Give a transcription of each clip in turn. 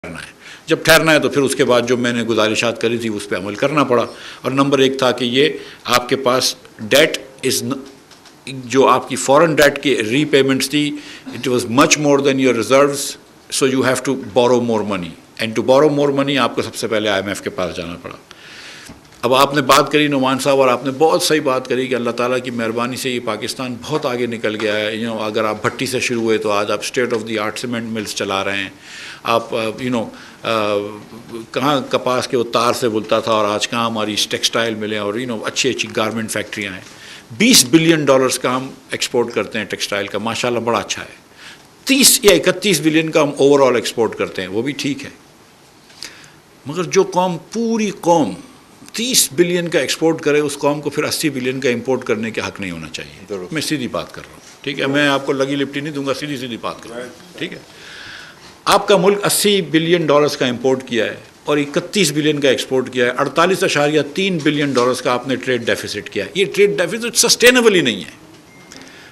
ठहरना है। जब ठहरना है तो फिर उसके बाद जो मैंने गुजारिशात करी थी उस पर अमल करना पड़ा। और नंबर एक था कि ये आपके पास डेट इज़ जो आपकी फॉरेन डेट की रीपेमेंट्स थी, it was much more than your reserves, so you have to borrow more money, and to borrow more money आपको सबसे पहले IMF के पास जाना पड़ा। अब आपने बात करी नुमान साहब, और आपने बहुत सही बात करी कि अल्लाह ताला की मेहरबानी से ये पाकिस्तान बहुत आगे निकल गया है। अगर आप भट्टी से शुरू हुए तो आज आप state of the art cement mills चला रहे हैं। आप कहाँ कपास के वो तार से बुलता था और आज कहाँ हमारी टेक्सटाइल मिलें और अच्छी अच्छी गारमेंट फैक्ट्रियाँ हैं। $20 बिलियन का हम एक्सपोर्ट करते हैं टेक्सटाइल का, माशाल्लाह बड़ा अच्छा है। 30 या 31 बिलियन का हम ओवरऑल एक्सपोर्ट करते हैं, वो भी ठीक है। मगर जो कौम, पूरी कौम 30 बिलियन का एक्सपोर्ट करे, उस कौम को फिर 80 बिलियन का इंपोर्ट करने के हक नहीं होना चाहिए। मैं सीधी बात कर रहा हूँ, ठीक है, मैं आपको लगी लिपटी नहीं दूंगा, सीधी सीधी बात कर रहा हूँ, ठीक है। आपका मुल्क $80 बिलियन का इंपोर्ट किया है और 31 बिलियन का एक्सपोर्ट किया है। 48.3 बिलियन का आपने ट्रेड डेफिसिट किया है। ये ट्रेड डेफिसिट सस्टेनेबल ही नहीं है।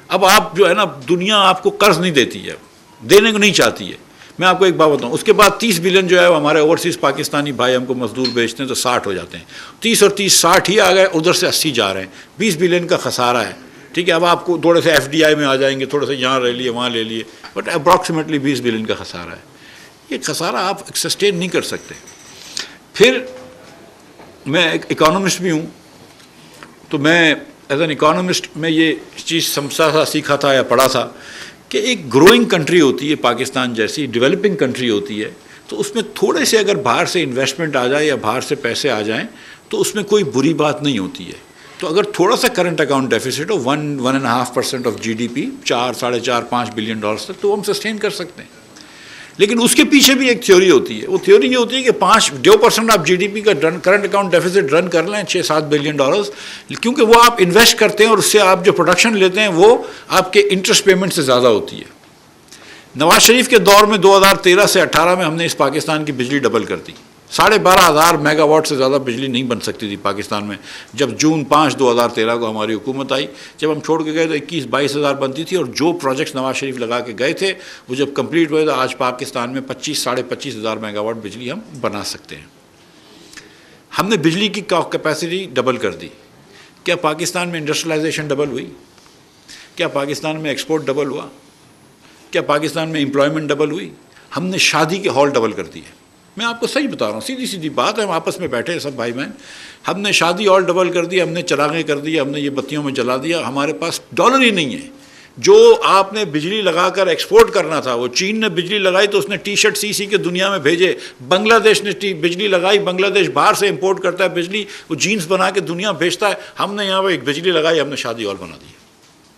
अब आप जो है ना, दुनिया आपको कर्ज नहीं देती है, देने को नहीं चाहती है। मैं आपको एक बात बताऊं, उसके बाद 30 बिलियन जो है हमारे ओवरसीज़ पाकिस्तानी भाई हमको मजदूर बेचते हैं तो 60 हो जाते हैं। 30 और 30 60 ही आ गए, उधर से 80 जा रहे हैं। 20 बिलियन का खसारा है, ठीक है। अब आपको थोड़े से FDI में आ जाएंगे, थोड़े से यहाँ ले लिए वहाँ ले लिए, बट अप्रॉक्सीमेटली 20 बिलियन का खसारा है। ये खसारा आप सस्टेन नहीं कर सकते। फिर मैं एक इकोनॉमिस्ट भी हूँ, तो मैं एज एन इकोनॉमिस्ट में ये चीज़ समझा था, सीखा था या पढ़ा था कि एक ग्रोइंग कंट्री होती है पाकिस्तान जैसी, डेवलपिंग कंट्री होती है, तो उसमें थोड़े से अगर बाहर से इन्वेस्टमेंट आ जाए या बाहर से पैसे आ जाएं तो उसमें कोई बुरी बात नहीं होती है। तो अगर थोड़ा सा करंट अकाउंट डेफिसिट हो 1.5% ऑफ GDP, 4, 4.5, $5 बिलियन तक, तो हम सस्टेन कर सकते हैं। लेकिन उसके पीछे भी एक थ्योरी होती है। वो थ्योरी ये होती है कि 2% आप GDP का करंट अकाउंट डेफिसिट रन कर लें, $6-7 बिलियन, क्योंकि वो आप इन्वेस्ट करते हैं और उससे आप जो प्रोडक्शन लेते हैं वो आपके इंटरेस्ट पेमेंट से ज़्यादा होती है। नवाज शरीफ के दौर में 2013 से 18 में हमने इस पाकिस्तान की बिजली डबल कर दी। 12,500 मेगावाट से ज़्यादा बिजली नहीं बन सकती थी पाकिस्तान में जब जून 5, 2013 को हमारी हुकूमत आई। जब हम छोड़ के गए तो 21-22 हज़ार बनती थी, और जो प्रोजेक्ट्स नवाज शरीफ लगा के गए थे वो जब कंप्लीट हुए तो आज पाकिस्तान में 25-25.5 हज़ार मेगावाट बिजली हम बना सकते हैं। हमने बिजली की कैपेसिटी डबल कर दी। क्या पाकिस्तान में इंडस्ट्रियलाइजेशन डबल हुई? क्या पाकिस्तान में एक्सपोर्ट डबल हुआ? क्या पाकिस्तान में एम्प्लॉयमेंट डबल हुई? हमने शादी के हॉल डबल कर दिए। मैं आपको सही बता रहा हूँ, सीधी सीधी बात है, हम आपस में बैठे हैं सब भाई बहन। हमने शादी हॉल डबल कर दिया, हमने चरागे कर दिया, हमने ये बत्तियों में जला दिया। हमारे पास डॉलर ही नहीं है। जो आपने बिजली लगाकर एक्सपोर्ट करना था, वो चीन ने बिजली लगाई तो उसने टी-शर्ट सी के दुनिया में भेजे। बांग्लादेश ने बिजली लगाई, बांग्लादेश बाहर से इंपोर्ट करता है बिजली, वो जीन्स बना के दुनिया भेजता है। हमने यहाँ पर एक बिजली लगाई, हमने शादी हॉल बना दिया।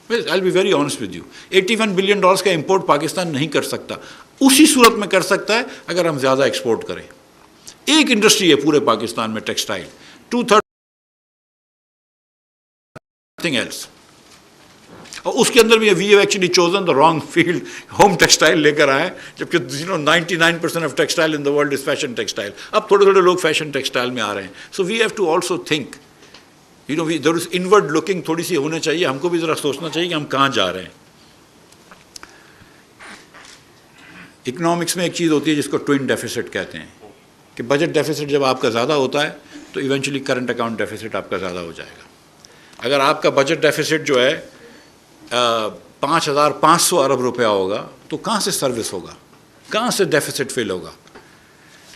I will be very honest with you, $81 billion का इंपोर्ट पाकिस्तान नहीं कर सकता। उसी सूरत में कर सकता है अगर हम ज़्यादा एक्सपोर्ट करें। एक इंडस्ट्री है पूरे पाकिस्तान में, टेक्सटाइल, 2/3 नथिंग एल्स। और उसके अंदर भी we have actually chosen the wrong field. Home textile लेकर आए, जबकि 99% of textile in the world is fashion textile. अब थोड़े थोड़े लोग फैशन टेक्सटाइल में आ रहे हैं। So we have to also think, there is inward looking थोड़ी सी होनी चाहिए। हमको भी ज़रा सोचना चाहिए कि हम कहाँ जा रहे हैं। इकोनॉमिक्स में एक चीज़ होती है जिसको ट्विन डेफिसिट कहते हैं, कि बजट डेफिसिट जब आपका ज़्यादा होता है तो इवेंचुअली करंट अकाउंट डेफिसिट आपका ज़्यादा हो जाएगा। अगर आपका बजट डेफिसिट जो है 5,500 अरब रुपया होगा तो कहाँ से सर्विस होगा, कहाँ से डेफिसिट फिल होगा?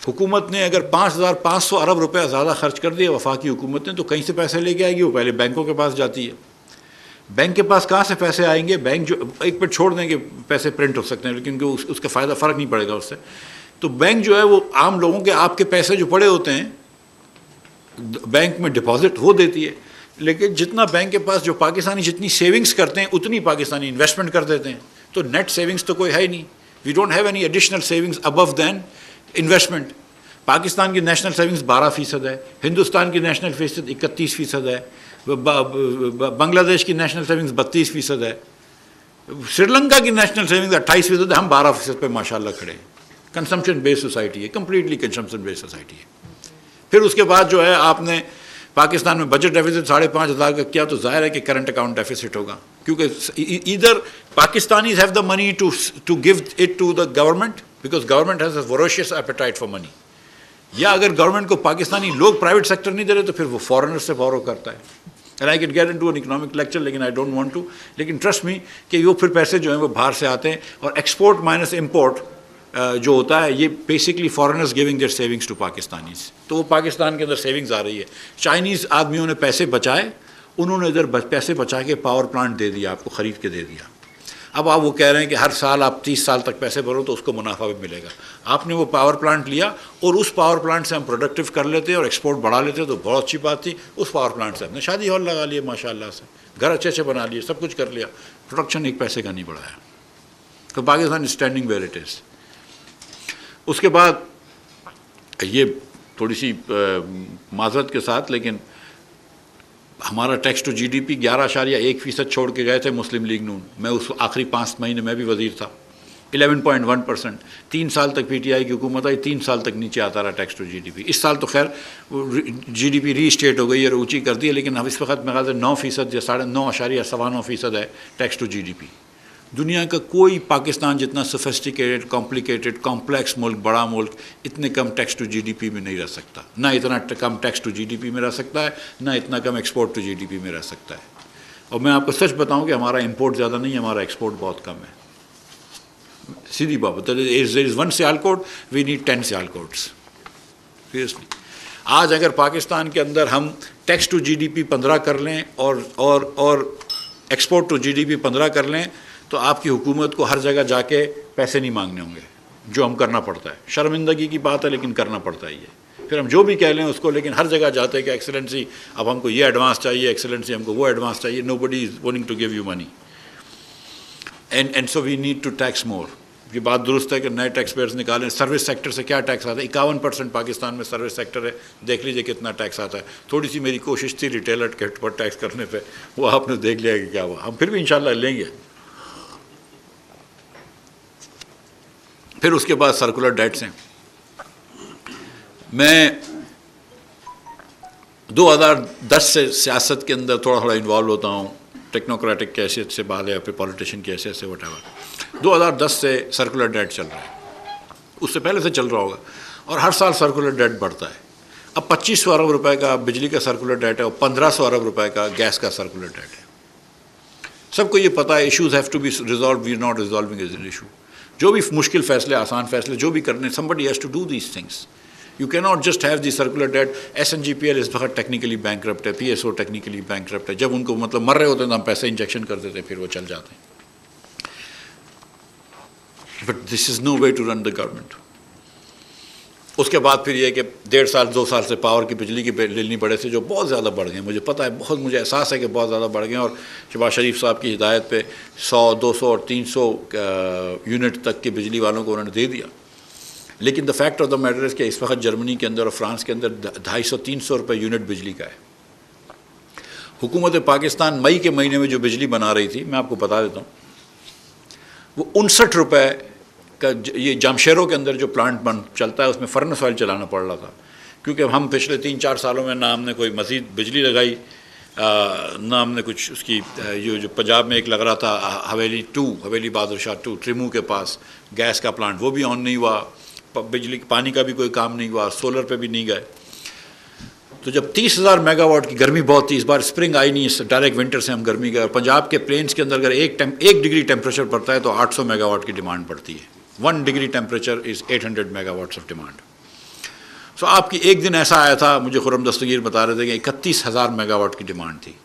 हुकूमत ने अगर 5,500 अरब रुपया ज़्यादा खर्च कर दिया वफाकी हुकूमत ने, तो कहीं से पैसे लेके आएगी? वो पहले बैंकों के पास जाती है। बैंक के पास कहाँ से पैसे आएंगे? बैंक जो एक पर छोड़ देंगे, पैसे प्रिंट हो सकते हैं लेकिन उसका फ़ायदा फ़र्क नहीं पड़ेगा उससे। तो बैंक जो है वो आम लोगों के, आपके पैसे जो पड़े होते हैं बैंक में डिपॉजिट वो देती है, लेकिन जितना बैंक के पास, जो पाकिस्तानी जितनी सेविंग्स करते हैं उतनी पाकिस्तानी इन्वेस्टमेंट कर देते हैं। तो नेट सेविंग्स तो कोई है ही नहीं। We don't have any additional savings above than investment. Pakistan की नेशनल सेविंग्स 12% है, हिंदुस्तान की नेशनल सेविंग्स 31% है, बांग्लादेश की नेशनल सेविंग्स 32% है, श्रीलंका की नेशनल सेविंग्स 28% है, हम 12% पे माशाल्लाह खड़े हैं। कंजम्पशन बेस्ड सोसाइटी है, कंप्लीटली कंजम्पशन बेस्ड सोसाइटी है। फिर उसके बाद जो है आपने पाकिस्तान में बजट डेफिसिट 5,500 का किया, तो जाहिर है कि करंट अकाउंट डेफिसिट होगा, क्योंकि इधर Pakistanis have the money to give it to the government, because government has a voracious appetite for money. या अगर गवर्नमेंट को पाकिस्तानी लोग प्राइवेट सेक्टर नहीं दे रहे तो फिर वो फॉरेनर से बोरो करता है। And I can get into an economic lecture, लेकिन आई डोंट वांट टू। लेकिन ट्रस्ट मी कि वो फिर पैसे जो हैं वो बाहर से आते हैं, और एक्सपोर्ट माइनस इम्पोर्ट जो होता है ये basically foreigners giving their savings to Pakistanis. तो वो पाकिस्तान के अंदर सेविंग्स आ रही है। चाइनीज़ आदमियों ने पैसे बचाए, उन्होंने इधर पैसे बचा के पावर प्लांट दे दिया, आपको ख़रीद के दे दिया। अब आप वो कह रहे हैं कि हर साल आप 30 साल तक पैसे भरो तो उसको मुनाफा भी मिलेगा। आपने वो पावर प्लांट लिया और उस पावर प्लांट से हम प्रोडक्टिव कर लेते और एक्सपोर्ट बढ़ा लेते तो बहुत अच्छी बात थी। उस पावर प्लांट से हमने शादी हॉल लगा लिए, माशाल्लाह से घर अच्छे अच्छे बना लिए, सब कुछ कर लिया, प्रोडक्शन एक पैसे का नहीं बढ़ाया। तो Pakistan standing where it is. उसके बाद ये थोड़ी सी माजरत के साथ, लेकिन हमारा टैक्स टू जीडीपी 11.1% छोड़ के गए थे मुस्लिम लीग नून। मैं उस आखिरी 5 महीने में भी वज़ीर था। 11.1%। 3 साल तक पीटीआई की हुकूमत आई, 3 साल तक नीचे आता रहा टैक्स टू जीडीपी। इस साल तो खैर जीडीपी रीस्टेट हो गई है और ऊँची कर दी है, लेकिन अब इस वक्त मेरे ख्याल से 9% या 9.9% है टैक्स टू जीडीपी। दुनिया का कोई पाकिस्तान जितना सोफिस्टिकेटेड, कॉम्प्लिकेटेड, कॉम्प्लेक्स मुल्क, बड़ा मुल्क इतने कम टैक्स टू जीडीपी में नहीं रह सकता। ना इतना कम टैक्स टू जीडीपी में रह सकता है, ना इतना कम एक्सपोर्ट टू जीडीपी में रह सकता है। और मैं आपको सच बताऊं कि हमारा इंपोर्ट ज़्यादा नहीं है, हमारा एक्सपोर्ट बहुत कम है। सीधी बात है, there is 1 Sialkot, we need 10 Sialkots. Seriously आज अगर पाकिस्तान के अंदर हम टैक्स टू जीडीपी 15 कर लें और एक्सपोर्ट टू जीडीपी 15 कर लें तो आपकी हुकूमत को हर जगह जाके पैसे नहीं मांगने होंगे, जो हम करना पड़ता है। शर्मिंदगी की बात है लेकिन करना पड़ता है ये। फिर हम जो भी कह लें उसको, लेकिन हर जगह जाते हैं कि एक्सेलेंसी अब हमको ये एडवांस चाहिए, एक्सेलेंसी हमको वो एडवांस चाहिए। Nobody is willing to give you money and so we need to tax more. ये बात दुरुस्त है कि नए टैक्स पेयर्स निकालें। सर्विस सेक्टर से क्या टैक्स आता है? 51% पाकिस्तान में सर्विस सेक्टर है, देख लीजिए कितना टैक्स आता है। थोड़ी सी मेरी कोशिश थी रिटेलर के पर टैक्स करने पर, वो आपने देख लिया कि क्या हुआ। हम फिर भी इंशाल्लाह लेंगे। फिर उसके बाद सर्कुलर डेट्स हैं। मैं 2010 से सियासत के अंदर थोड़ा थोड़ा इन्वॉल्व होता हूँ, टेक्नोक्रेटिक की हैसियत से बाद या फिर पॉलिटिशियन की हैसियत से, वटेवर। 2010 से सर्कुलर डेट चल रहा है, उससे पहले से चल रहा होगा, और हर साल सर्कुलर डेट बढ़ता है। अब 2500 अरब रुपए का बिजली का सर्कुलर डेट है और 1500 अरब रुपए का गैस का सर्कुलर डेट है। सबको ये पता है issues have to be resolve, we are not resolving as an issue. जो भी मुश्किल फैसले, आसान फैसले जो भी करने, somebody has to do these things. You cannot just have the circular debt. SNGPL इस वक्त टेक्निकली बैंकरप्ट है, PSO टेक्निकली बैंकरप्ट है। जब उनको मतलब मर रहे होते हैं तो हम पैसे इंजेक्शन कर देते हैं, फिर वो चल जाते हैं। But this is no way to run the government. उसके बाद फिर ये कि 1.5 साल 2 साल से पावर की बिजली की बिल नहीं बढ़े थे, जो बहुत ज़्यादा बढ़ गए। मुझे पता है, बहुत मुझे एहसास है कि बहुत ज़्यादा बढ़ गए, और शहबाज शरीफ साहब की हिदायत पे 100, 200 और 300 यूनिट तक की बिजली वालों को उन्होंने दे दिया। लेकिन the fact of the matter is कि इस वक्त जर्मनी के अंदर और फ्रांस के अंदर 250-300 रुपये यूनिट बिजली का है। हुकूमत पाकिस्तान मई के महीने में जो बिजली बना रही थी, मैं आपको बता देता हूँ, वो 59 रुपये का, ये जामशेरों के अंदर जो प्लांट बन चलता है उसमें फर्नेस ऑयल चलाना पड़ रहा था, क्योंकि हम पिछले 3-4 सालों में ना हमने कोई मज़ीद बिजली लगाई, ना हमने कुछ उसकी जो पंजाब में एक लग रहा था हवेली बहादुर शाह 2 ट्रिमू के पास गैस का प्लांट, वो भी ऑन नहीं हुआ। बिजली पानी का भी कोई काम नहीं हुआ, सोलर पे भी नहीं गए। तो जब 30,000 मेगावाट की गर्मी बहुत थी, इस बार स्प्रिंग आई नहीं, डायरेक्ट विंटर से हम गर्मी गए। और पंजाब के प्लेन्स के अंदर अगर 1 डिग्री टेम्परेचर पड़ता है तो 800 मेगावाट की डिमांड पड़ती है। 1 degree temperature is 800 megawatts of demand. So आपकी एक दिन ऐसा आया था, मुझे खुर्रम दस्तगीर बता रहे थे कि 31,000 मेगावाट की डिमांड थी।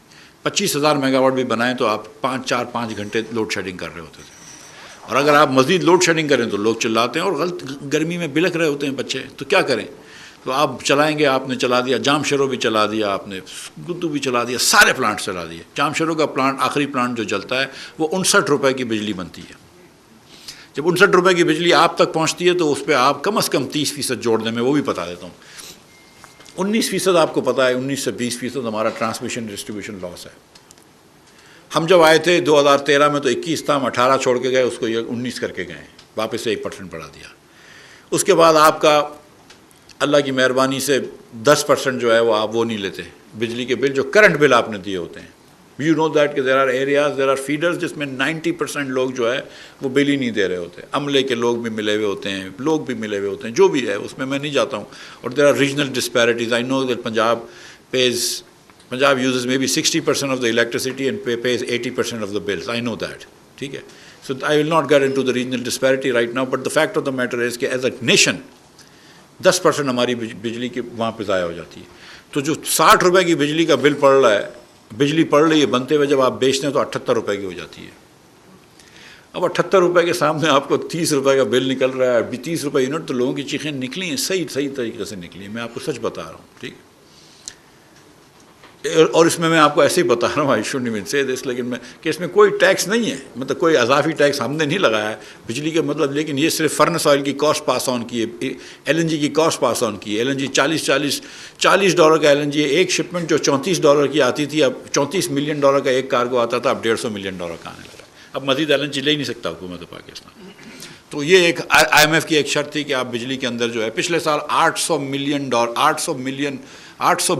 25,000 मेगावाट भी बनाएं तो आप 5 घंटे लोड शेडिंग कर रहे होते थे। और अगर आप मज़ीद लोड शेडिंग करें तो लोग चिल्लाते हैं और गलत गर्मी में बिलख रहे होते हैं बच्चे, तो क्या करें? तो आप चलाएंगे, आपने चला दिया, जामशेरो भी चला दिया, आपने गुद्दू भी चला दिया, सारे प्लांट चला दिए। जामशेरो का प्लांट, आखिरी प्लांट जो जलता है, वो 59 रुपये की बिजली बनती है। जब 59 रुपये की बिजली आप तक पहुंचती है तो उस पर आप कम से कम 30% जोड़ दें। मैं वो भी बता देता हूँ। 19% आपको पता है, 19 से 20% हमारा ट्रांसमिशन डिस्ट्रीब्यूशन लॉस है। हम जब आए थे 2013 में तो 21 था, हम 18 छोड़ के गए, उसको 19 करके गए, वापस से 1% बढ़ा दिया। उसके बाद आपका अल्लाह की मेहरबानी से 10% जो है वो आप वो नहीं लेते, बिजली के बिल जो करंट बिल आपने दिए होते हैं, यू नो दैट कि there are areas, there are feeders जिसमें 90% लोग जो है वो बिल ही नहीं दे रहे होते, अमले के लोग भी मिले हुए होते हैं, लोग भी मिले हुए होते हैं, जो भी है उसमें मैं नहीं जाता हूँ. और there are regional disparities. I know that Punjab uses maybe 60% of the electricity and pays 80% of the bills. I know that. ठीक है. So I will not get into the regional disparity right now, but the fact of the matter is कि as a nation 10% हमारी बिजली की वहाँ पे ज़ाया हो जाती है. तो जो 60 रुपए की बिजली का बिल पड़ रहा है, बिजली पड़ रही है बनते हुए, जब आप बेचते हैं तो 78 रुपए की हो जाती है. अब 78 रुपए के सामने आपको 30 रुपए का बिल निकल रहा है, 30 रुपए यूनिट. तो लोगों की चीखें निकली हैं, सही तरीके से निकली हैं. मैं आपको सच बता रहा हूँ. ठीक है. और इसमें मैं आपको ऐसे ही बता रहा हूँ, आई शुड नॉट से दिस, लेकिन मैं कि इसमें कोई टैक्स नहीं है, मतलब कोई अजाफी टैक्स हमने नहीं लगाया है बिजली के मतलब. लेकिन ये सिर्फ फर्नेस ऑयल की कॉस्ट पास ऑन की है, एलएनजी की कॉस्ट पास ऑन की है. एलएनजी $40 का एलएनजी, एक शिपमेंट जो $34 की आती थी, अब $34 मिलियन का एक कार्गो आता था, अब $150 मिलियन का आने लगा. अब मजीद एलएनजी ले ही नहीं सकता हुकूमत पाकिस्तान. तो ये एक IMF की एक शर्त थी कि आप बिजली के अंदर जो है, पिछले साल $800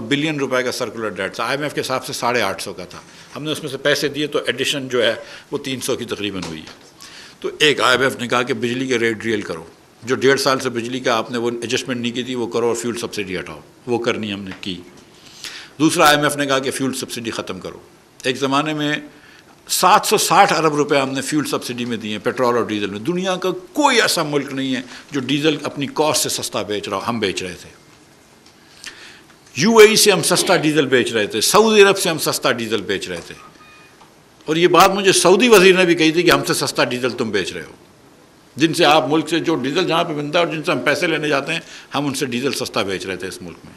बिलियन रुपए का सर्कुलर डेट था. IMF के हिसाब से 850 का था. हमने उसमें से पैसे दिए तो एडिशन जो है वो 300 की तकरीबन हुई है. तो एक IMF ने कहा कि बिजली के रेट रियल करो, जो 1.5 साल से बिजली का आपने वो एडजस्टमेंट नहीं की थी वो करो, और फ्यूल सब्सिडी हटाओ. वो करनी हमने की. दूसरा IMF ने कहा कि फ्यूल सब्सिडी ख़त्म करो. एक ज़माने में 760 अरब रुपए हमने फ्यूल सब्सिडी में दिए, पेट्रोल और डीजल में. दुनिया का कोई ऐसा मुल्क नहीं है जो डीजल अपनी कॉस्ट से सस्ता बेच रहा हो. हम बेच रहे थे. UAE से हम सस्ता डीजल बेच रहे थे, सऊदी अरब से हम सस्ता डीजल बेच रहे थे. और ये बात मुझे सऊदी वजीर ने भी कही थी कि हमसे सस्ता डीजल तुम बेच रहे हो. जिनसे आप मुल्क से जो डीजल जहाँ पे बनता है और जिनसे हम पैसे लेने जाते हैं, हम उनसे डीजल सस्ता बेच रहे थे इस मुल्क में.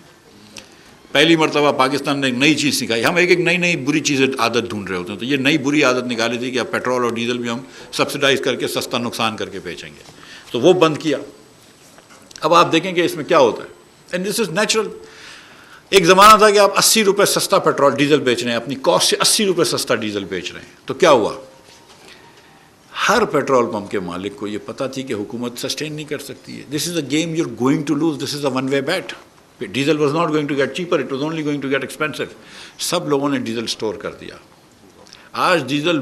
पहली मरतबा पाकिस्तान ने एक नई चीज़ सिखाई. हम एक नई बुरी चीज़ें आदत ढूंढ रहे होते हैं. तो ये नई बुरी आदत निकाली थी कि अब पेट्रोल और डीजल भी हम सब्सिडाइज करके सस्ता नुकसान करके बेचेंगे. तो वो बंद किया. अब आप देखेंगे इसमें क्या होता है. And this is natural. एक ज़माना था कि आप 80 रुपये सस्ता पेट्रोल डीजल बेच रहे हैं, अपनी कॉस्ट से 80 रुपये सस्ता डीजल बेच रहे हैं. तो क्या हुआ, हर पेट्रोल पंप के मालिक को ये पता थी कि हुकूमत सस्टेन नहीं कर सकती है. This is a game you are going to lose. This is a one way bet. Diesel was not going to get cheaper, it was only going to get expensive. सब लोगों ने डीजल स्टोर कर दिया. आज diesel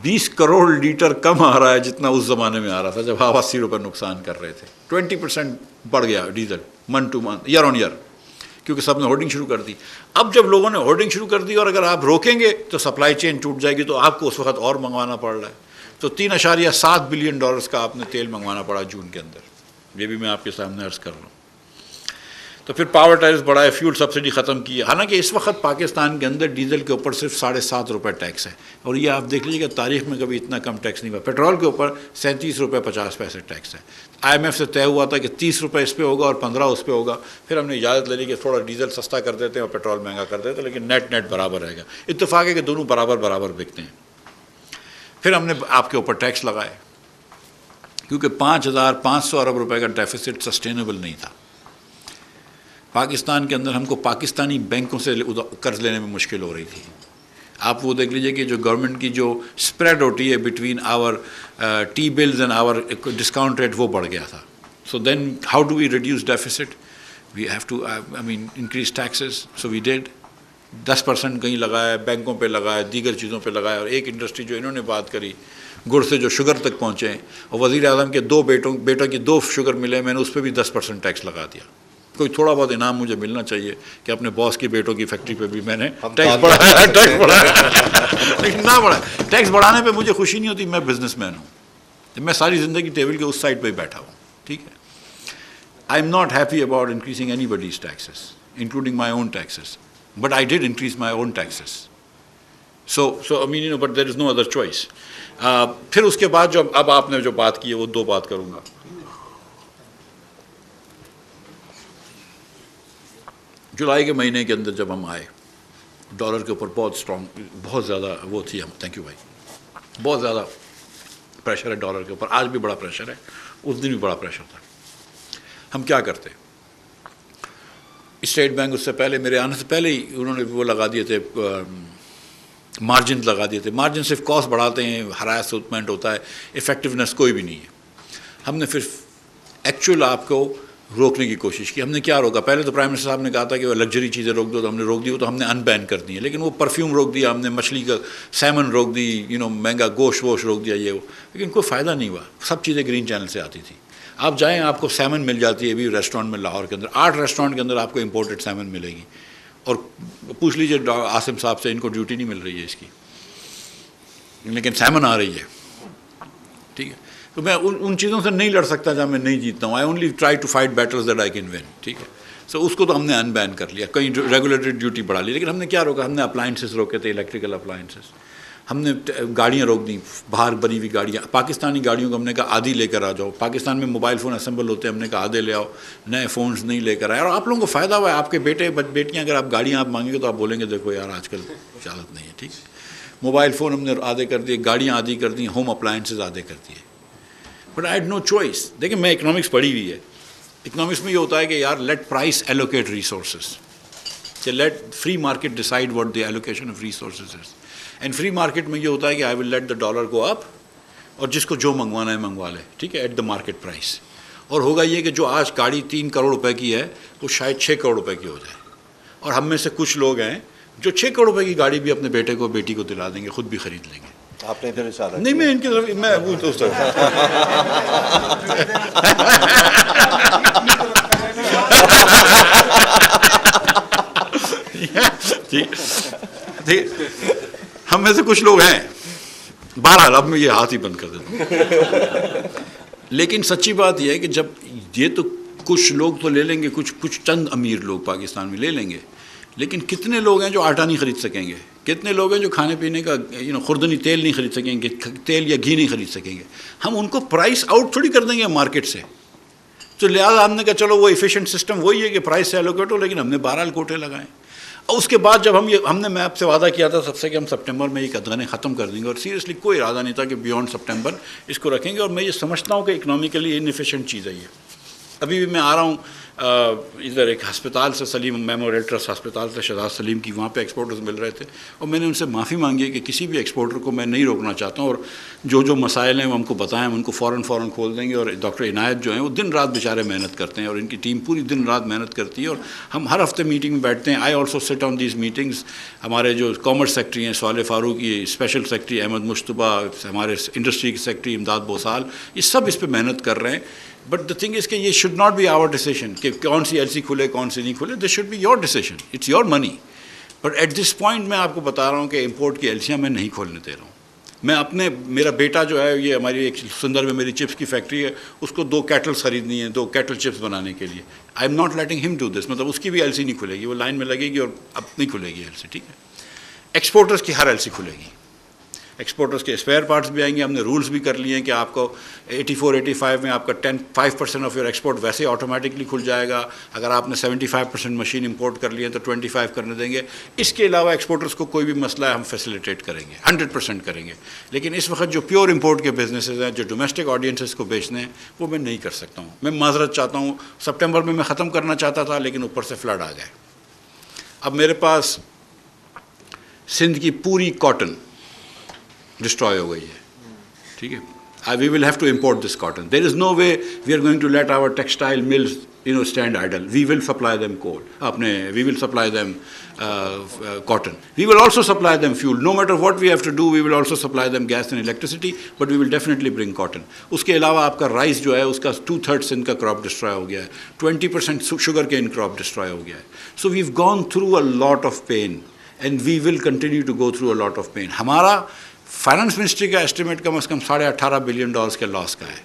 20 crore litre कम आ रहा है जितना उस ज़माने में आ रहा था जब आप 80 रुपये नुकसान कर रहे थे. 20% बढ़ गया diesel month two month, year on year, क्योंकि सब ने होर्डिंग शुरू कर दी. अब जब लोगों ने होर्डिंग शुरू कर दी और अगर आप रोकेंगे तो सप्लाई चेन टूट जाएगी, तो आपको उस वक्त और मंगवाना पड़ रहा है. तो $3.7 बिलियन का आपने तेल मंगवाना पड़ा जून के अंदर. ये भी मैं आपके सामने अर्ज़ कर रहा हूँ. तो फिर पावर टैक्स बढ़ाए, फ्यूल सब्सिडी ख़त्म की. हालांकि इस वक्त पाकिस्तान के अंदर डीजल के ऊपर सिर्फ 7.5 रुपये टैक्स है. और ये आप देख लीजिएगा तारीख में कभी इतना कम टैक्स नहीं हुआ. पेट्रोल के ऊपर 37 रुपये 50 पैसे टैक्स है. IMF से तय हुआ था कि 30 रुपये इस पर होगा और 15 उस पर होगा. फिर हमने इजाज़त ले ली कि थोड़ा डीजल सस्ता कर देते हैं और पेट्रोल महंगा कर देते हैं, लेकिन नेट बराबर रहेगा. इत्तेफाक है कि दोनों बराबर बिकते हैं. फिर हमने आपके ऊपर टैक्स लगाए, क्योंकि 5,500 अरब रुपये का डेफिसिट सस्टेनेबल नहीं था. पाकिस्तान के अंदर हमको पाकिस्तानी बैंकों से कर्ज लेने में मुश्किल हो रही थी. आप वो देख लीजिए कि जो गवर्नमेंट की जो स्प्रेड होती है between our T bills and our discount rate, वो बढ़ गया था. So then how do we reduce deficit? We have to increase taxes. So we did. 10% कहीं लगाया, बैंकों पे लगाया, दीगर चीज़ों पे लगाया. और एक इंडस्ट्री जो इन्होंने बात करी, गुड़ से जो शुगर तक पहुँचे, और वज़ीर आज़म के 2 बेटों की 2 शुगर मिले, मैंने उस पर भी 10% टैक्स लगा दिया. कोई थोड़ा बहुत इनाम मुझे मिलना चाहिए कि अपने बॉस की बेटों की फैक्ट्री पे भी मैंने टैक्स बढ़ाया. लेकिन ना बढ़ा. टैक्स बढ़ाने पे मुझे खुशी नहीं होती. मैं बिजनेसमैन हूँ, मैं सारी ज़िंदगी टेबल के उस साइड पे ही बैठा हूँ. ठीक है. I am not happy about increasing anybody's taxes, including my own taxes, but I did increase my own taxes. So I mean, you know, but there is no other choice. फिर उसके बाद जो अब आपने जो बात की है वो 2 बात करूँगा. जुलाई के महीने के अंदर जब हम आए, डॉलर के ऊपर बहुत स्ट्रॉन्ग, बहुत ज़्यादा वो थी. हम, थैंक यू भाई, बहुत ज़्यादा प्रेशर है डॉलर के ऊपर. आज भी बड़ा प्रेशर है, उस दिन भी बड़ा प्रेशर था. हम क्या करते, स्टेट बैंक उससे पहले, मेरे आने से पहले ही उन्होंने वो लगा दिए थे, मार्जिन लगा दिए थे. मार्जिन सिर्फ कॉस्ट बढ़ाते हैं, हरासमेंट होता है, इफ़ेक्टिवनेस कोई भी नहीं है. हमने फिर एक्चुअल आपको रोकने की कोशिश की। हमने क्या रोका? पहले तो प्राइम मिनिस्टर साहब ने कहा था कि वो लग्जरी चीज़ें रोक दो, तो हमने रोक दी, वो तो हमने अनबैन कर दी है। लेकिन वो परफ्यूम रोक दिया हमने, मछली का सैमन रोक दी, महंगा गोश्त वोश रोक दिया, ये वो, लेकिन कोई फ़ायदा नहीं हुआ। सब चीज़ें ग्रीन चैनल से आती थी। आप जाएँ, आपको सैमन मिल जाती है अभी रेस्टोरेंट में लाहौर के अंदर, 8 रेस्टोरेंट के अंदर आपको इम्पोर्टेड सैमन मिलेगी। और पूछ लीजिए आसिम साहब से, इनको ड्यूटी नहीं मिल रही है इसकी, लेकिन सैमन आ रही है। ठीक है, तो मैं उन चीज़ों से नहीं लड़ सकता जहाँ मैं नहीं जीतता हूँ। I only try to fight battles that I can win. ठीक है, सो उसको तो हमने अनबैन कर लिया, कहीं रेगुलेटरी ड्यूटी बढ़ा ली। लेकिन हमने क्या रोका? हमने अप्लाइंसेस रोके थे, इलेक्ट्रिकल अप्लाइंसेस। हमने गाड़ियाँ रोक दी, बाहर बनी हुई गाड़ियाँ, पाकिस्तानी गाड़ियों को हमने कहा आधी लेकर आ जाओ। पाकिस्तान में मोबाइल फ़ोन असेंबल होते हैं, हमने कहा आधे ले आओ, नए फ़ोन्स नहीं लेकर आए। और आप लोगों को फ़ायदा हुआ है, आपके बेटे बेटियाँ अगर आप गाड़ियाँ आप मांगेंगे तो आप बोलेंगे देखो यार आजकल चालत नहीं है। ठीक है, मोबाइल फ़ोन हमने आधे कर दिए, गाड़ियाँ आधी कर दी, होम अप्लाइंसेस आधे कर दिए। But I had no choice. देखिए, मैं इकोनॉमिक्स पढ़ी हुई है। इकोनॉमिक्स में ये होता है कि यार let price allocate resources, let free market decide what the allocation of resources is. And free market में ये होता है कि I will let the dollar go up, और जिसको जो मंगवाना है मंगवा ले, ठीक है, एट द मार्केट प्राइस। और होगा ये कि जो आज गाड़ी 3 करोड़ रुपए की है वो शायद 6 करोड़ रुपए की हो जाए। और हम में से कुछ लोग हैं जो 6 करोड़ रुपए की गाड़ी भी अपने बेटे को बेटी को दिला देंगे, खुद भी खरीद लेंगे। आपने फिर इशारा नहीं, मैं इनकी तरफ, मैं वो तो ठीक, हम में से कुछ लोग हैं। बहरहाल अब मैं ये हाथ ही बंद कर देता हूँ। लेकिन सच्ची बात यह है कि जब ये तो कुछ लोग तो ले लेंगे, कुछ चंद अमीर लोग पाकिस्तान में ले लेंगे, लेकिन कितने लोग हैं जो आटा नहीं खरीद सकेंगे? कितने लोग हैं जो खाने पीने का खुर्दनी तेल नहीं खरीद सकेंगे, तेल या घी नहीं खरीद सकेंगे? हम उनको प्राइस आउट थोड़ी कर देंगे मार्केट से। तो लिहाजा हमने कहा चलो वो एफिशिएंट सिस्टम वही है कि प्राइस से एलोकेट हो, लेकिन हमने बहरहाल कोटे लगाएं। और उसके बाद जब मैं आपसे वादा किया था सबसे कि हम सितंबर में ये कदगने ख़त्म कर देंगे, और सीरियसली कोई इरादा नहीं था कि बियॉन्ड सितंबर इसको रखेंगे। और मैं ये समझता हूँ कि इकनॉमिकली इनएफिशिएंट चीज़ है ये। अभी भी मैं आ रहा हूँ इधर एक हस्पताल से, सलीम मेमोरियल ट्रस्ट हस्पताल से, शहजाद सलीम की, वहाँ पे एक्सपोर्टर्स मिल रहे थे, और मैंने उनसे माफ़ी मांगी है कि किसी भी एक्सपोर्टर को मैं नहीं रोकना चाहता हूँ, और जो मसाइल हैं वो हमको बताएं, हम उनको फ़ौरन खोल देंगे। और डॉक्टर इनायत जो हैं वो दिन रात बेचारे मेहनत करते हैं, और इनकी टीम पूरी दिन रात मेहनत करती है, और हम हर हफ्ते मीटिंग में बैठते हैं। I also sit on these meetings. हमारे जो कॉमर्स सेक्रेटरी हैं स्वाले फारूक, ये स्पेशल सेक्रेटरी अहमद मुश्तबा, हमारे इंडस्ट्री के सेक्रेटरी इमदाद बोसाल, ये सब इस पर मेहनत कर रहे हैं। बट द थिंग इज़ कि ये should not be our decision कि कौन सी एलसी खुले कौन सी नहीं खुले। This should be your decision, it's your money. But at this point मैं आपको बता रहा हूँ कि इंपोर्ट की एलसियाँ मैं नहीं खोलने दे रहा हूँ। मैं मेरा बेटा जो है, ये हमारी एक सुंदर में मेरी चिप्स की फैक्ट्री है, उसको 2 कैटल्स ख़रीदनी है, 2 कैटल चिप्स बनाने के लिए। आई am not letting him do this, मतलब उसकी भी एलसी नहीं खुलेगी, वो लाइन में लगेगी और अब नहीं खुलेगी एलसी। ठीक है, एक्सपोर्टर्स की हर एलसी खुलेगी, एक्सपोर्टर्स के स्पेयर पार्ट्स भी आएंगे। हमने रूल्स भी कर लिए हैं कि आपको 84-85 में आपका 5% ऑफ योर एक्सपोर्ट वैसे ऑटोमेटिकली खुल जाएगा। अगर आपने 75% मशीन इंपोर्ट कर लिए हैं तो 25 करने देंगे। इसके अलावा एक्सपोर्टर्स को कोई भी मसला है हम फैसिलिटेट करेंगे, 100% करेंगे। लेकिन इस वक्त जो प्योर इंपोर्ट के बिजनेसेस हैं, जो डोमेस्टिक ऑडियंसेस को बेचने हैं, वो मैं नहीं कर सकता हूँ। मैं माजरत चाहता हूँ, सितंबर में मैं ख़त्म करना चाहता था, लेकिन ऊपर से फ्लड आ गए। अब मेरे पास सिंध की पूरी कॉटन डिस्ट्रॉय हो गई है। ठीक है, we will have to import this cotton. There is no way we are going to let our textile mills stand idle. We will supply them coal, we will supply them cotton, we will also supply them fuel. No matter what we have to do, we will also supply them gas and electricity, but we will definitely bring cotton. उसके अलावा आपका rice जो है उसका 2/3 इनका crop destroy हो गया है, 20% शुगर के इन क्रॉप डिस्ट्रॉय हो गया है। So we have gone through a lot of pain and we will continue to go through a lot of pain. हमारा फाइनेंस मिनिस्ट्री का एस्टिमेट कम से कम $18.5 बिलियन के लॉस का है।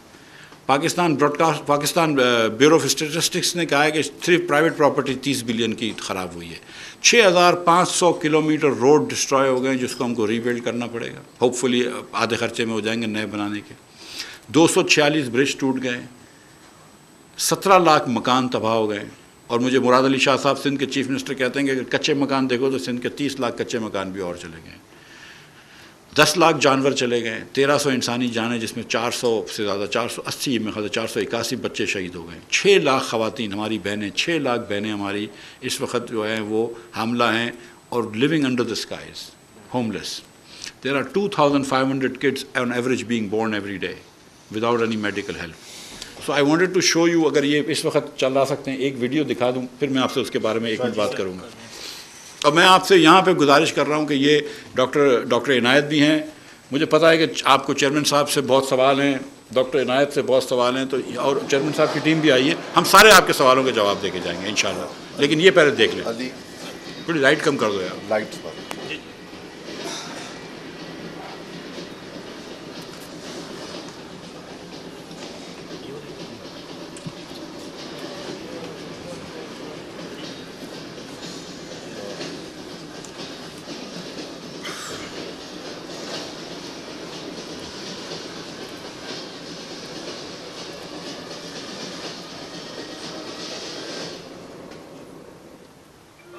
पाकिस्तान ब्यूरो ऑफ स्टेटिस्टिक्स ने कहा है कि सिर्फ प्राइवेट प्रॉपर्टी 30 बिलियन की ख़राब हुई है। 6500 किलोमीटर रोड डिस्ट्रॉय हो गए, जिसको हमको रीबिल्ड करना पड़ेगा। होपफुली आधे खर्चे में हो जाएंगे नए बनाने के। 246 ब्रिज टूट गए, 17 लाख मकान तबाह हो गए। और मुझे मुराद अली शाह साहब सिंध के चीफ मिनिस्टर कहते हैं कि अगर कच्चे मकान देखो तो सिंध के 30 लाख कच्चे मकान भी और चले गए, 10 लाख जानवर चले गए, 1300 इंसानी जाने, जिसमें 400 से ज़्यादा 480 में ख़ास 481 बच्चे शहीद हो गए। 6 लाख ख़वातीन हमारी बहनें, 6 लाख बहनें हमारी इस वक्त जो हैं वो हामला हैं और living under the skies, homeless. There are 2500 kids on average being born every day without any medical help. So I wanted to show you, अगर ये इस वक्त चला सकते हैं, एक वीडियो दिखा दूँ, फिर मैं आपसे उसके बारे में एक मिनट बात करूँगा। और मैं आपसे यहाँ पे गुजारिश कर रहा हूँ कि ये डॉक्टर इनायत भी हैं, मुझे पता है कि आपको चेयरमैन साहब से बहुत सवाल हैं, डॉक्टर इनायत से बहुत सवाल हैं, तो और चेयरमैन साहब की टीम भी आई है, हम सारे आपके सवालों के जवाब दे के जाएंगे इंशाल्लाह। लेकिन ये पहले देख लें, थोड़ी लाइट कम कर दो यार, लाइट पर।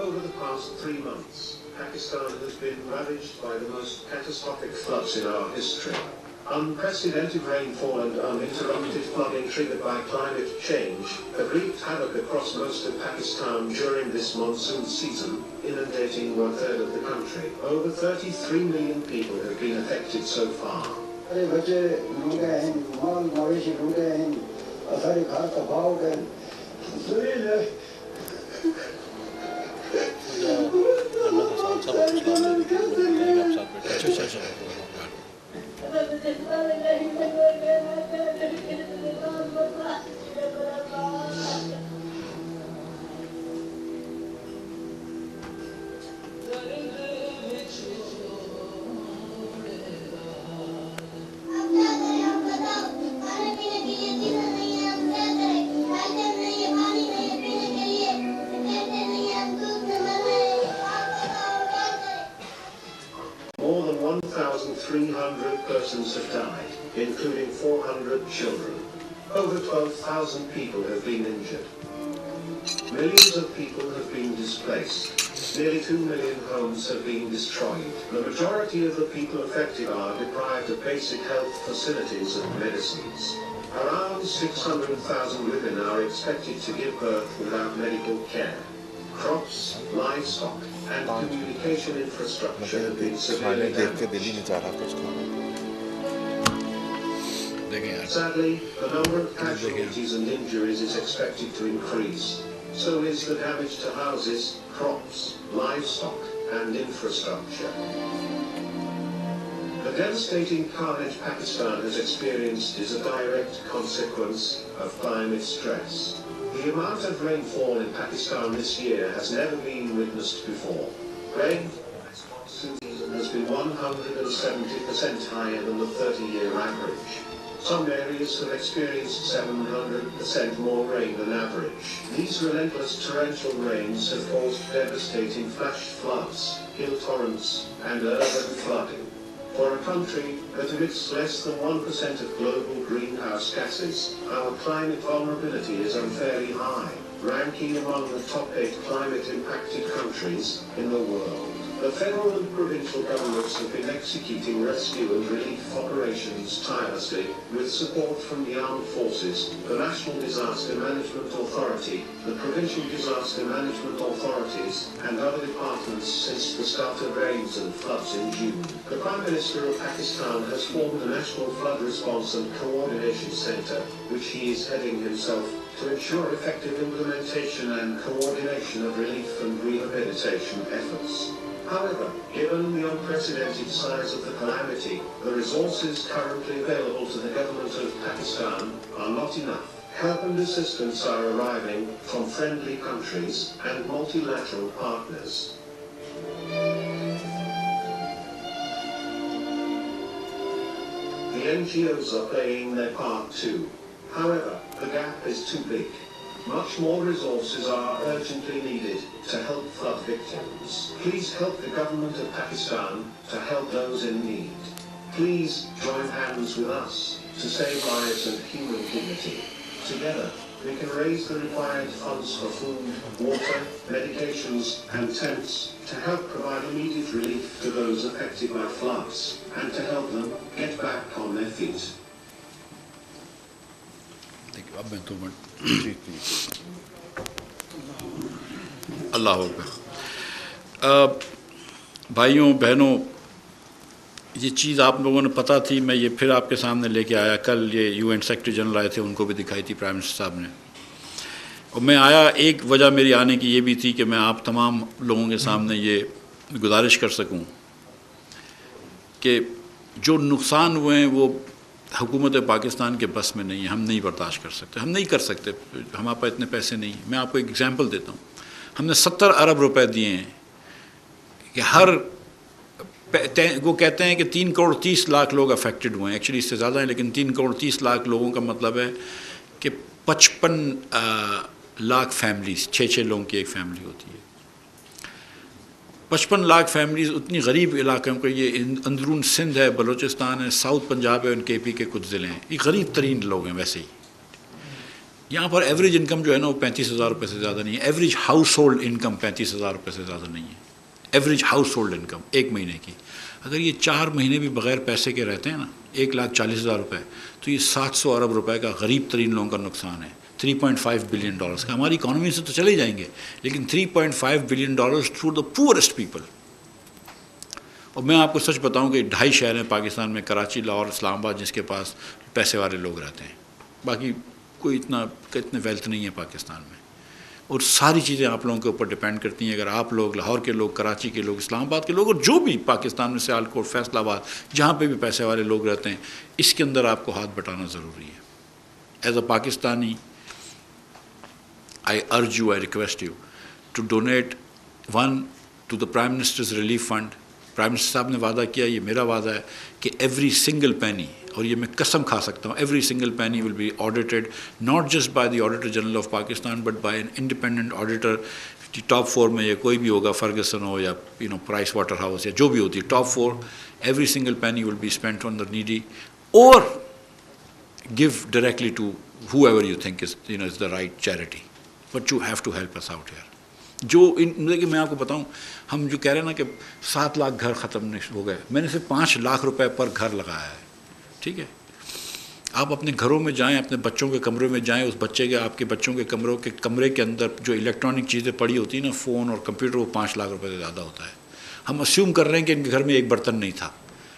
Over the past 3 months, Pakistan has been ravaged by the most catastrophic floods in our history. Unprecedented rainfall and uninterrupted flooding triggered by climate change have wreaked havoc across most of Pakistan during this monsoon season, inundating 1/3 of the country. Over 33 million people have been affected so far. More than 1,300 persons have died, including 400 children. Over 12,000 people have been injured. Millions of people have been displaced. Nearly 2 million homes have been destroyed. The majority of the people affected are deprived of basic health facilities and medicines. Around 600,000 women are expected to give birth without medical care. Crops, livestock, and communication infrastructure have been severely damaged. Sadly, the number of casualties and injuries is expected to increase. So is the damage to houses, crops, livestock, and infrastructure. The devastating carnage Pakistan has experienced is a direct consequence of climate stress. The amount of rainfall in Pakistan this year has never been witnessed before. Rainfall this monsoon season has been 170% higher than the 30-year average. Some areas have experienced 700% more rain than average. These relentless torrential rains have caused devastating flash floods, hill torrents, and urban flooding. For a country that emits less than 1% of global greenhouse gases, our climate vulnerability is unfairly high, ranking among the top 8 climate-impacted countries in the world. The federal and provincial governments have been executing rescue and relief operations tirelessly, with support from the armed forces, the National Disaster Management Authority, the Provincial Disaster Management Authorities, and other departments since the start of rains and floods in June. The Prime Minister of Pakistan has formed a National Flood Response and Coordination Centre, which he is heading himself, to ensure effective implementation and coordination of relief and rehabilitation efforts. However, given the unprecedented size of the calamity, the resources currently available to the government of Pakistan are not enough. Help and assistance are arriving from friendly countries and multilateral partners. The NGOs are playing their part too. However, the gap is too big. Much more resources are urgently needed to help flood victims. Please help the government of Pakistan to help those in need. Please join hands with us to save lives and human dignity. Together, we can raise the required funds for food, water, medications, and tents to help provide immediate relief to those affected by floods and to help them get back on their feet. अब मैं तो अल्लाह भाइयों बहनों, ये चीज़ आप लोगों ने पता थी, मैं ये फिर आपके सामने लेके आया। कल ये UN सेक्रेटरी जनरल आए थे, उनको भी दिखाई थी प्राइम मिनिस्टर साहब ने। और मैं आया, एक वजह मेरी आने की ये भी थी कि मैं आप तमाम लोगों के सामने ये गुजारिश कर सकूं कि जो नुकसान हुए हैं वो हुकूमत पाकिस्तान के बस में नहीं है, हम नहीं बर्दाश्त कर सकते, हम नहीं कर सकते, हमारे पास इतने पैसे नहीं। मैं आपको एक एग्जांपल देता हूँ। हमने 70 अरब रुपए दिए हैं कि हर, वो कहते हैं कि 3 करोड़ 30 लाख लोग अफेक्टेड हुए हैं, एक्चुअली इससे ज़्यादा है, लेकिन 3 करोड़ 30 लाख लोगों का मतलब है कि 55 लाख फैमिलीज़, 6-6 लोगों की एक फैमिली होती है। 55 लाख फैमिलीज़ उतनी गरीब इलाकों के, ये अंदरून सिंध है, बलूचिस्तान है, साउथ पंजाब है, उनके KP के कुछ ज़िले हैं, ये गरीब तरीन लोग हैं। वैसे ही यहाँ पर एवरेज इनकम जो है ना वो 35,000 रुपये से ज़्यादा नहीं है। एवरेज हाउस होल्ड इनकम 35,000 रुपये से ज़्यादा नहीं है। एवरेज हाउस होल्ड इनकम एक महीने की, अगर ये 4 महीने भी बग़ैर पैसे के रहते हैं ना, 1,40,000 रुपये, तो ये 700 अरब रुपए का गरीब तरीन लोगों का नुकसान है। $3.5 बिलियन का, हमारी इकॉनमी से तो चले जाएंगे, लेकिन $3.5 billion through the poorest people. और मैं आपको सच बताऊं कि 2.5 शहर हैं पाकिस्तान में, कराची, लाहौर, इस्लामाबाद, जिसके पास पैसे वाले लोग रहते हैं। बाकी कोई इतने वेल्थ नहीं है पाकिस्तान में। और सारी चीज़ें आप लोगों के ऊपर डिपेंड करती हैं। अगर आप लोग, लाहौर के लोग, कराची के लोग, इस्लामाबाद के लोग, और जो भी पाकिस्तान में सियालकोट, फैसलाबाद, जहाँ पे भी पैसे वाले लोग रहते हैं, इसके अंदर आपको हाथ बटाना ज़रूरी है। As a Pakistani, I urge you, I request you to donate one to the Prime Minister's Relief Fund. Prime minister साहब ने वादा किया, ये मेरा वादा है कि every single penny, और ये मैं कसम खा सकता हूँ, every single penny will be audited not just by the Auditor General of Pakistan but by an independent auditor. Top 4 में ये कोई भी होगा, फर्गसन हो या प्राइस वाटर हाउस या जो भी होती है, top 4, every single penny will be spent on the needy or give directly to whoever you think is is the right charity. But you have to help us out here. जो देखिए मैं आपको बताऊं, हम जो कह रहे हैं ना कि 7 लाख घर ख़त्म हो गए, मैंने सिर्फ 5 लाख रुपए पर घर लगाया है। ठीक है, आप अपने घरों में जाएं, अपने बच्चों के कमरे में जाएं, उस बच्चे के, आपके बच्चों के कमरे के अंदर जो इलेक्ट्रॉनिक चीज़ें पड़ी होती हैं ना, फ़ोन और कंप्यूटर, वो 5 लाख रुपए से ज़्यादा होता है। हम अस्यूम कर रहे हैं कि इनके घर में एक बर्तन नहीं था,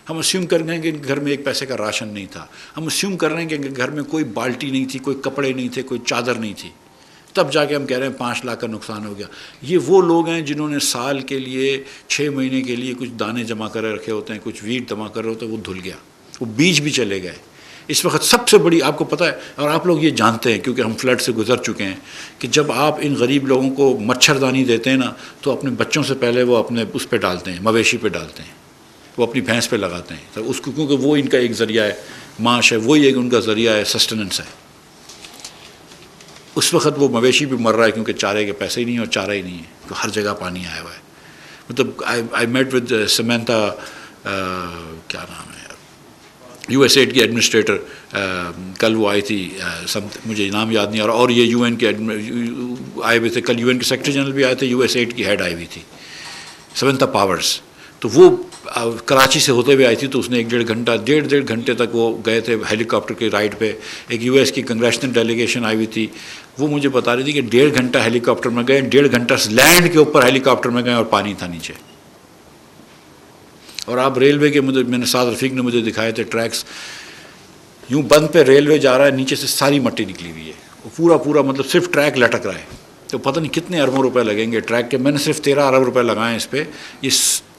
हम अस्यूम कर रहे हैं कि इनके घर में एक पैसे का राशन नहीं था, हम अस्यूम कर रहे हैं कि इनके घर में कोई बाल्टी नहीं थी, कोई कपड़े नहीं थे, कोई चादर नहीं थी, तब जाके हम कह रहे हैं 5 लाख का नुकसान हो गया। ये वो लोग हैं जिन्होंने साल के लिए 6 महीने के लिए कुछ दाने जमा कर रखे होते हैं, कुछ वीट जमा कर रहे होते हैं, वो धुल गया, वो बीज भी चले गए। इस वक्त सबसे बड़ी, आपको पता है, और आप लोग ये जानते हैं क्योंकि हम फ्लड से गुजर चुके हैं, कि जब आप इन गरीब लोगों को मच्छरदानी देते हैं ना, तो अपने बच्चों से पहले वो अपने उस पर डालते हैं, मवेशी पे डालते हैं, वो अपनी भैंस पे लगाते हैं, तो उसको, क्योंकि वो इनका एक ज़रिया है, माश है, वही एक उनका ज़रिया है, सस्टेनेंस है। उस वक्त वो मवेशी भी मर रहा है क्योंकि चारे के पैसे ही नहीं है और चारा ही नहीं है, तो हर जगह पानी आया हुआ है। मतलब आई मेट विद समंथा, क्या नाम है यार, USAID की एडमिनिस्ट्रेटर, कल वो आई थी, मुझे नाम याद नहीं आ रहा, और ये UN के आए हुए थे, कल UN के सेक्रेटरी जनरल भी आए थे, USAID की हेड आई हुई थी, समंथा पावर्स। तो वो कराची से होते हुए आई थी, तो उसने 1.5 घंटे तक वो गए थे हेलीकॉप्टर के राइड पे। एक US की कांग्रेशनल डेलीगेशन आई हुई थी, वो मुझे बता रही थी कि 1.5 घंटा हेलीकॉप्टर में गए, 1.5 घंटा लैंड के ऊपर हेलीकॉप्टर में गए और पानी था नीचे। और आप रेलवे के, मैंने साद रफ़ीक ने मुझे दिखाए थे ट्रैक्स, यूँ बंद पे रेलवे जा रहा है, नीचे से सारी मट्टी निकली हुई है, वो पूरा मतलब सिर्फ ट्रैक लटक रहा है। तो पता नहीं कितने अरबों रुपए लगेंगे ट्रैक के, मैंने सिर्फ 13 अरब रुपए लगाए इस पर, ये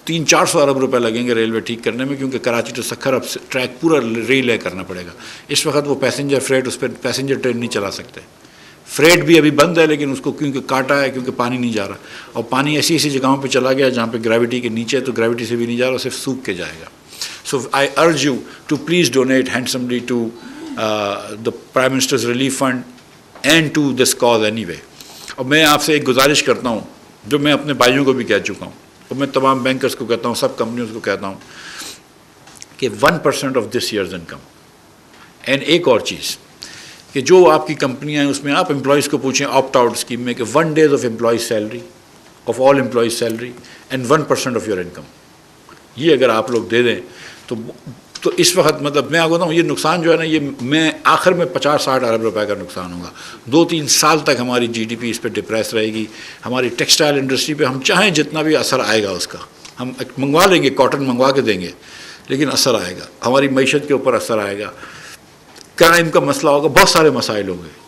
300-400 अरब रुपए लगेंगे रेलवे ठीक करने में, क्योंकि कराची टू सक्खर अब ट्रैक पूरा रिले करना पड़ेगा। इस वक्त वो पैसेंजर फ्रेट, उस पर पैसेंजर ट्रेन नहीं चला सकते, फ्रेट भी अभी बंद है, लेकिन उसको क्योंकि काटा है, क्योंकि पानी नहीं जा रहा, और पानी ऐसी जगहों पे चला गया जहाँ पे ग्रेविटी के नीचे, तो ग्रेविटी से भी नहीं जा रहा, सिर्फ सूख के जाएगा। So I urge you to please donate handsomely to the prime minister's relief fund and to this cause anyway. और मैं आपसे एक गुजारिश करता हूँ, जो मैं अपने भाइयों को भी कह चुका हूँ, और मैं तमाम बैंकर्स को कहता हूँ, सब कंपनियों को कहता हूँ, कि 1% of this years income. And एक और चीज़, कि जो आपकी कंपनियां हैं उसमें आप एम्प्लॉयज़ को पूछें ऑप्ट आउट स्कीम में, कि 1 day of employees salary, of all employees salary and 1% of your income, ये अगर आप लोग दे दें तो इस वक्त, मतलब मैं आपको बताऊँ, ये नुकसान जो है ना, ये मैं आखिर में 50-60 अरब रुपए का नुकसान होगा। 2-3 साल तक हमारी GDP इस पर डिप्रेस रहेगी, हमारी टेक्सटाइल इंडस्ट्री पे हम चाहें जितना भी असर आएगा उसका, हम मंगवा लेंगे, कॉटन मंगवा के देंगे, लेकिन असर आएगा, हमारी मईशत के ऊपर असर आएगा, क्राइम का मसला होगा, बहुत सारे मसाइल होंगे।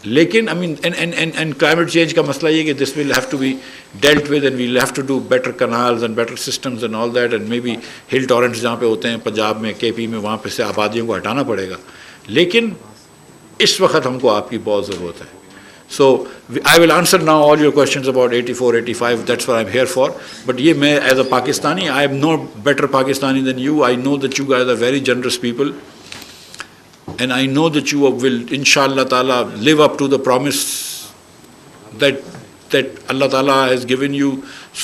लेकिन I mean and climate change का मसला ये कि this will have to be dealt with and we'll have to do better canals and better systems and all that, and maybe hill torrents जहाँ पे होते हैं पंजाब में, KP में, वहाँ पे से आबादियों को हटाना पड़ेगा। लेकिन इस वक्त हमको आपकी बहुत ज़रूरत है। So I will answer now all your questions about 84, 85. That's what I'm here for. But ये मैं as a Pakistani, I am no better Pakistani than you. I know that you guys are very generous people, and I know that you will, inshallah ta'ala, live up to the promise that Allah ta'ala has given you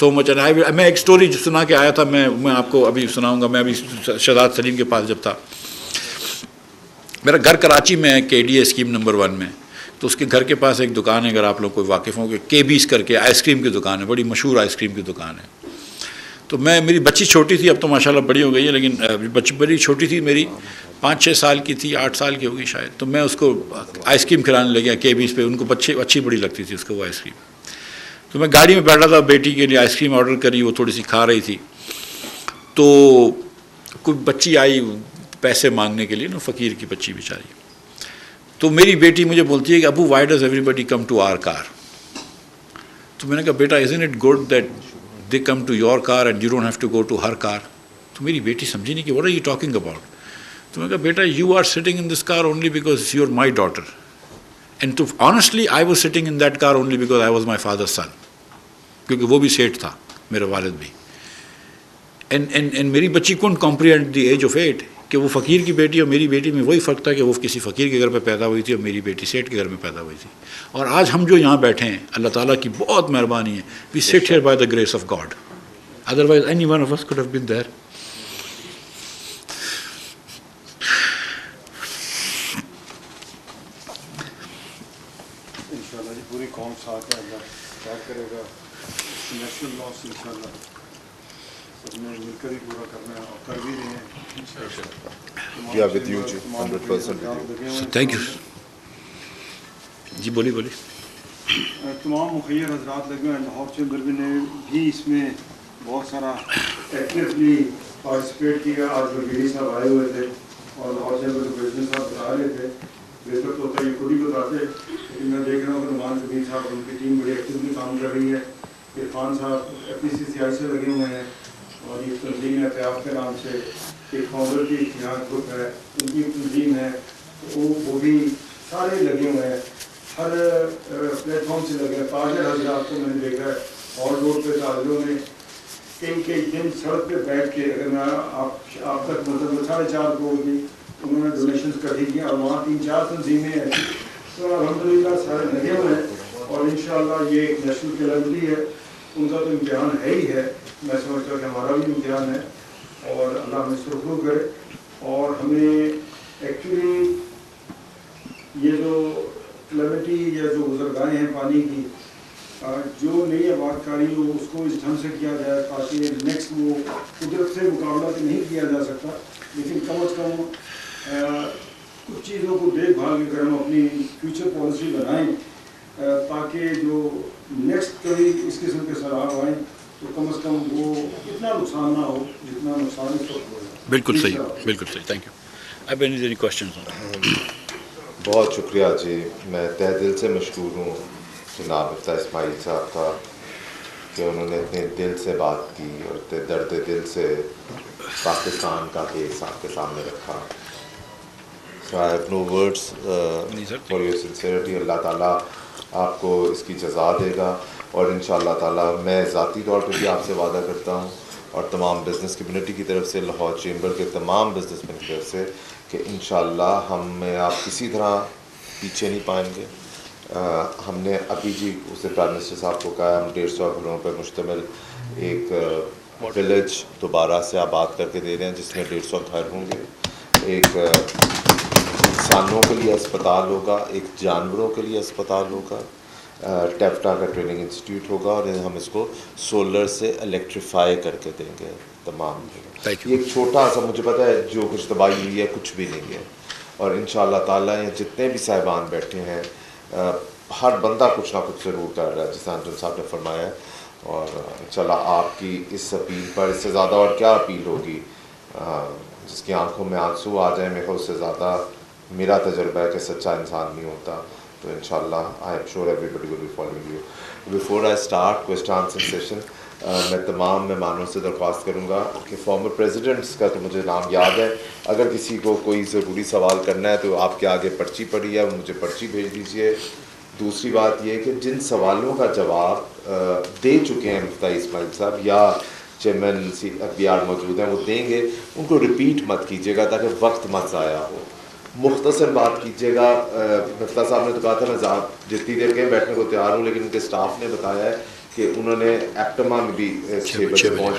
so much. And मैं एक story सुना के आया था, मैं आपको अभी सुनाऊंगा। मैं अभी शहजाद सलीम के पास जब था, मेरा घर कराची में है, KDA स्कीम नंबर 1 में, तो उसके घर के पास एक दुकान है, अगर आप लोग कोई वाकिफ़ होंगे, KB's करके आइसक्रीम की दुकान है, बड़ी मशहूर आइसक्रीम की दुकान है। तो मेरी बच्ची छोटी थी, अब तो माशाल्लाह बड़ी हो गई है, लेकिन बच्ची बड़ी छोटी थी, मेरी 5-6 साल की थी, 8 साल की होगी शायद। तो मैं उसको आइसक्रीम खिलाने लग गया KB's पे, उनको बच्चे अच्छी बड़ी लगती थी उसको वो आइसक्रीम। तो मैं गाड़ी में बैठा था, बेटी के लिए आइसक्रीम ऑर्डर करी, वो थोड़ी सी खा रही थी, तो कोई बच्ची आई पैसे मांगने के लिए ना, फ़कीर की बच्ची बेचारी। तो मेरी बेटी मुझे बोलती है कि अबू why does everybody come to our car. तो मैंने कहा बेटा isn't it good that they come to your car and you don't have to go to her car. तो मेरी बेटी समझी नहीं कि what are you talking about. तो मैंने कहा बेटा you are sitting in this car only because you are my daughter, and to honestly I was sitting in that car only because I was my father's son, क्योंकि वो भी सेठ था, मेरा वालिद भी। एंड मेरी बच्ची कौन कॉम्प्रीहेंड द एज ऑफ 8 कि वो फ़कीर की बेटी और मेरी बेटी में वही फ़र्क था कि वो किसी फ़कीर के घर पे पैदा हुई थी और मेरी बेटी सेठ के घर में पैदा हुई थी। और आज हम जो यहाँ बैठे हैं, अल्लाह ताला की बहुत मेहरबानी है, we sit here by the grace of God, otherwise any one of us could have been there. इंशाल्लाह जी पूरी कौम साथ है, अल्लाह साथ करेगा। नेशनल लॉस इंशाल्लाह सबने मिलकर ही पूरा करना है और कर भी रहे हैं। Yeah, with you, ji, 100% with you. Thank you ji, बोलिए। तमाम मुखिर हजरात लगे हैं, लाहौर चैम्बर ने भी इसमें बहुत सारा एक्टिवली पार्टिसिपेट किया। आज वकील साहब आए हुए थे और लाहौर चैम्बर के प्रेसिडेंट साहब बता रहे थे, बेहतर तो होता है ये खुद ही बताते, लेकिन मैं देख रहा हूँ कि नुमान वकील साहब, उनकी टीम बड़ी एक्टिवली काम कर रही है। इरफान साहब FPCCI से लगे हुए हैं और ये तंजीम है क़याम के नाम से, एक फाउंडर की यहाँ ग्रुप है, उनकी तंजीम है, वो भी सारे लगे हुए हैं, हर प्लेटफॉर्म से लगे हैं। ताजर हजरात को मैंने देखा है और रोड पे ताजरों ने कई दिन सड़क पे बैठ के, अगर मैं आप तक मतलब 4.5 करोड़ की उन्होंने डोनेशन इकट्ठी किया और वहाँ 3-4 तंजीमें हैं। तो अल्हम्दुलिल्लाह सारे लगे हुए हैं और इंशाअल्लाह ये एक नेशनल कैलेंडरी है, उनका तो इम्तिहान है ही है, मैं समझता हूँ कि हमारा भी इम्तिहान है और अल्लाह हमें सुरखरू करे। और हमें एक्चुअली ये जो क्लेमिटी या जो गुजरगाहें हैं पानी की, जो नई आबादकारी हो उसको इस ढंग से किया जाए ताकि नेक्स्ट वो कुदरत से मुकाबला तो नहीं किया जा सकता, लेकिन कम अज़ कम कुछ चीज़ों को देखभाल कर हम अपनी फ्यूचर पॉलिसी बनाएं ताकि जो नेक्स्ट कभी इस किस्म के सराब आएँ तो कम अज़ कम वो इतना नुकसान ना हो जितना नुकसान इस वक्त हो। बिल्कुल सही, बिल्कुल सही, थैंक यू। अब एनी क्वेश्चन? बहुत शुक्रिया जी, मैं तहे दिल से मशकूर हूँ जनाब मिफ्ताह इस्माइल साहब का कि उन्होंने इतने दिल से बात की और दर्द दिल से पाकिस्तान का केस आपके सामने रखा। So I have no words for your sincerity. Allah ताला आपको इसकी जज़ा देगा और इंशाअल्लाह ताला मैं ज़ाती तौर पर भी आपसे वादा करता हूँ और तमाम बिज़नेस कम्युनिटी की तरफ से, लाहौर चैम्बर के तमाम बिज़नेसमैन की तरफ से कि इंशाअल्लाह हमें आप किसी तरह पीछे नहीं पाएंगे। हमने अभी जी उससे प्राइम मिनिस्टर साहब को कहा, हम 150 घरों पर मुश्तमिल एक विलेज दोबारा से आबाद करके दे रहे हैं जिसमें 150 घर होंगे। एक इंसानों के लिए अस्पताल होगा, एक जानवरों के लिए अस्पताल होगा, टेफ्टा का ट्रेनिंग इंस्टीट्यूट होगा और हम इसको सोलर से इलेक्ट्रीफाई करके देंगे तमाम। ये एक छोटा सा, मुझे पता है जो कुछ तबाही हुई है कुछ भी नहीं है और इंशाअल्लाह ताला ये जितने भी साहिबान बैठे हैं हर बंदा कुछ ना कुछ ज़रूर कर रहा है जिस अंजुम साहब ने फरमाया है। और इंशाअल्लाह आपकी इस अपील पर इससे ज़्यादा और क्या अपील होगी, जिसकी आंखों में आंसू आ जाए, मेरे को उससे ज़्यादा मेरा तजुर्बा है कि सच्चा इंसान नहीं होता। तो इंशाल्लाह I am sure everybody will be following you. Before I start question answer session, मैं तमाम मेहमानों से दरख्वास्त करूँगा कि फॉर्मर प्रेसिडेंट्स का तो मुझे नाम याद है, अगर किसी को कोई ज़रूरी सवाल करना है तो आपके आगे पर्ची पड़ी है, मुझे पर्ची भेज दीजिए। दूसरी बात ये कि जिन सवालों का जवाब दे चुके हैं मिफ्ताह इस्माइल साहब या चेयरमैन CBR मौजूद हैं वो देंगे, उनको रिपीट मत कीजिएगा ताकि वक्त मत ज़ाया हो। मुख्तसर बात कीजिएगा। मिफ्ताह साहब ने तो कहा था मैं जितनी देर के बैठने को तैयार हूँ, लेकिन उनके स्टाफ ने बताया है कि उन्होंने एक्टमा में भी 6 बजे पहुँच